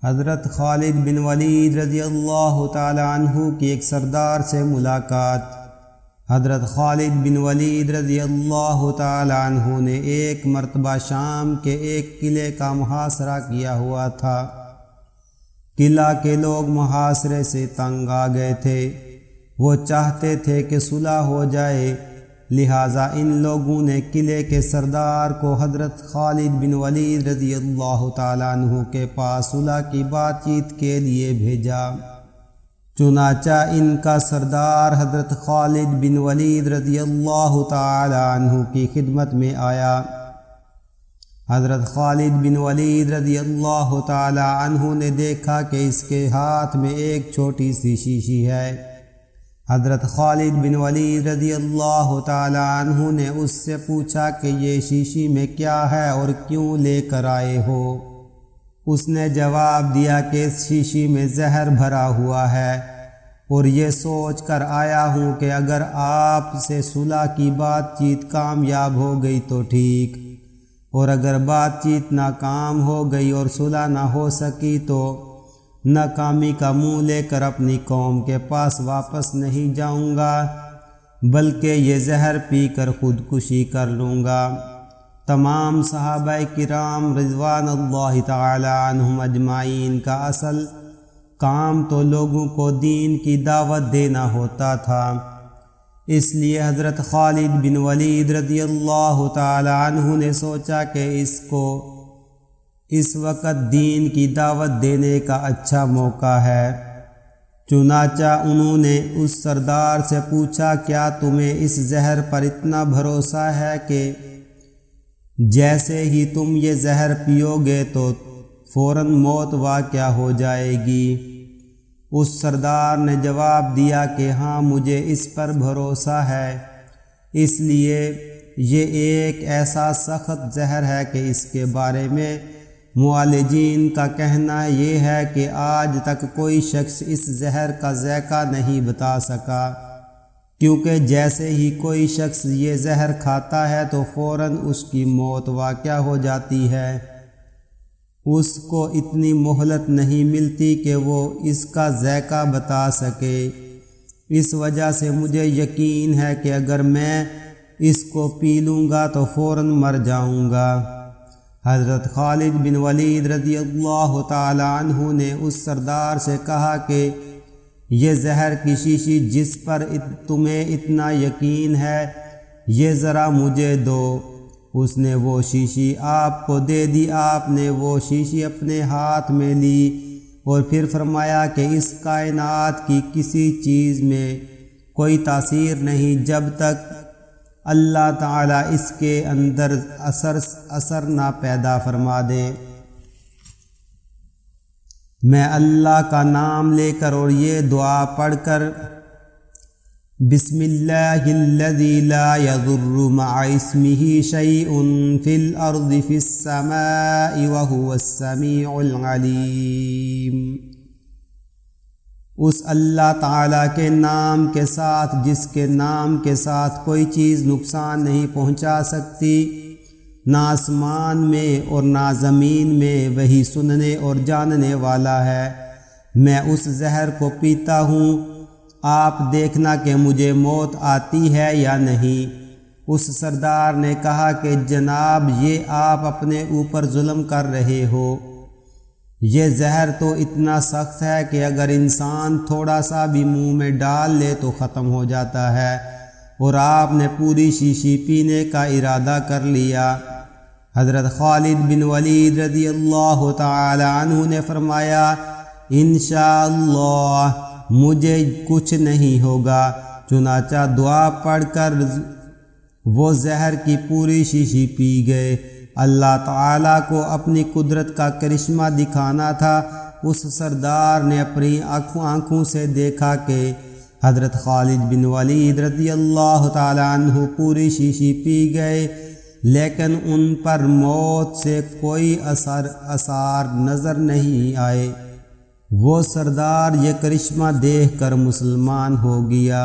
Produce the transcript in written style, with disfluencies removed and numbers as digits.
حضرت خالد بن ولید رضی اللہ تعالی عنہ کی ایک سردار سے ملاقات۔ حضرت خالد بن ولید رضی اللہ تعالی عنہ نے ایک مرتبہ شام کے ایک قلعے کا محاصرہ کیا ہوا تھا۔ قلعہ کے لوگ محاصرے سے تنگ آ گئے تھے، وہ چاہتے تھے کہ صلح ہو جائے، لہٰذا ان لوگوں نے قلعے کے سردار کو حضرت خالد بن ولید رضی اللہ تعالیٰ عنہ کے پاس صلح کی بات چیت کے لیے بھیجا۔ چنانچہ ان کا سردار حضرت خالد بن ولید رضی اللہ تعالیٰ عنہ کی خدمت میں آیا۔ حضرت خالد بن ولید رضی اللہ تعالیٰ عنہ نے دیکھا کہ اس کے ہاتھ میں ایک چھوٹی سی شیشی ہے۔ حضرت خالد بن ولید رضی اللہ تعالی عنہ نے اس سے پوچھا کہ یہ شیشی میں کیا ہے اور کیوں لے کر آئے ہو؟ اس نے جواب دیا کہ اس شیشی میں زہر بھرا ہوا ہے اور یہ سوچ کر آیا ہوں کہ اگر آپ سے صلح کی بات چیت کامیاب ہو گئی تو ٹھیک، اور اگر بات چیت ناکام ہو گئی اور صلح نہ ہو سکی تو ناکامی کا منہ لے کر اپنی قوم کے پاس واپس نہیں جاؤں گا، بلکہ یہ زہر پی کر خودکشی کر لوں گا۔ تمام صحابہ کرام رضوان اللہ تعالی عنہم اجمعین کا اصل کام تو لوگوں کو دین کی دعوت دینا ہوتا تھا، اس لیے حضرت خالد بن ولید رضی اللہ تعالی عنہ نے سوچا کہ اس وقت دین کی دعوت دینے کا اچھا موقع ہے۔ چنانچہ انہوں نے اس سردار سے پوچھا، کیا تمہیں اس زہر پر اتنا بھروسہ ہے کہ جیسے ہی تم یہ زہر پیو گے تو فوراً موت واقع ہو جائے گی؟ اس سردار نے جواب دیا کہ ہاں، مجھے اس پر بھروسہ ہے، اس لیے یہ ایک ایسا سخت زہر ہے کہ اس کے بارے میں معالجین کا کہنا یہ ہے کہ آج تک کوئی شخص اس زہر کا ذائقہ نہیں بتا سکا، کیونکہ جیسے ہی کوئی شخص یہ زہر کھاتا ہے تو فوراً اس کی موت واقع ہو جاتی ہے، اس کو اتنی مہلت نہیں ملتی کہ وہ اس کا ذائقہ بتا سکے۔ اس وجہ سے مجھے یقین ہے کہ اگر میں اس کو پی لوں گا تو فوراً مر جاؤں گا۔ حضرت خالد بن ولید رضی اللہ تعالی عنہ نے اس سردار سے کہا کہ یہ زہر کی شیشی جس پر تمہیں اتنا یقین ہے، یہ ذرا مجھے دو۔ اس نے وہ شیشی آپ کو دے دی۔ آپ نے وہ شیشی اپنے ہاتھ میں لی اور پھر فرمایا کہ اس کائنات کی کسی چیز میں کوئی تاثیر نہیں جب تک اللہ تعالیٰ اس کے اندر اثر نہ پیدا فرما دے۔ میں اللہ کا نام لے کر اور یہ دعا پڑھ کر، بسم اللہ الذی لا یضر مع اسمہ شیء فی الارض فی السماء وہو السمیع العلیم، اس اللہ تعالیٰ کے نام کے ساتھ جس کے نام کے ساتھ کوئی چیز نقصان نہیں پہنچا سکتی، نہ آسمان میں اور نہ زمین میں، وہی سننے اور جاننے والا ہے۔ میں اس زہر کو پیتا ہوں، آپ دیکھنا کہ مجھے موت آتی ہے یا نہیں۔ اس سردار نے کہا کہ جناب، یہ آپ اپنے اوپر ظلم کر رہے ہو، یہ زہر تو اتنا سخت ہے کہ اگر انسان تھوڑا سا بھی منہ میں ڈال لے تو ختم ہو جاتا ہے، اور آپ نے پوری شیشی پینے کا ارادہ کر لیا۔ حضرت خالد بن ولید رضی اللہ تعالی عنہ نے فرمایا، انشاءاللہ مجھے کچھ نہیں ہوگا۔ چنانچہ دعا پڑھ کر وہ زہر کی پوری شیشی پی گئے۔ اللہ تعالیٰ کو اپنی قدرت کا کرشمہ دکھانا تھا۔ اس سردار نے اپنی آنکھوں سے دیکھا کہ حضرت خالد بن ولید رضی اللہ تعالی عنہ پوری شیشی پی گئے، لیکن ان پر موت سے کوئی اثار نظر نہیں آئے۔ وہ سردار یہ کرشمہ دیکھ کر مسلمان ہو گیا۔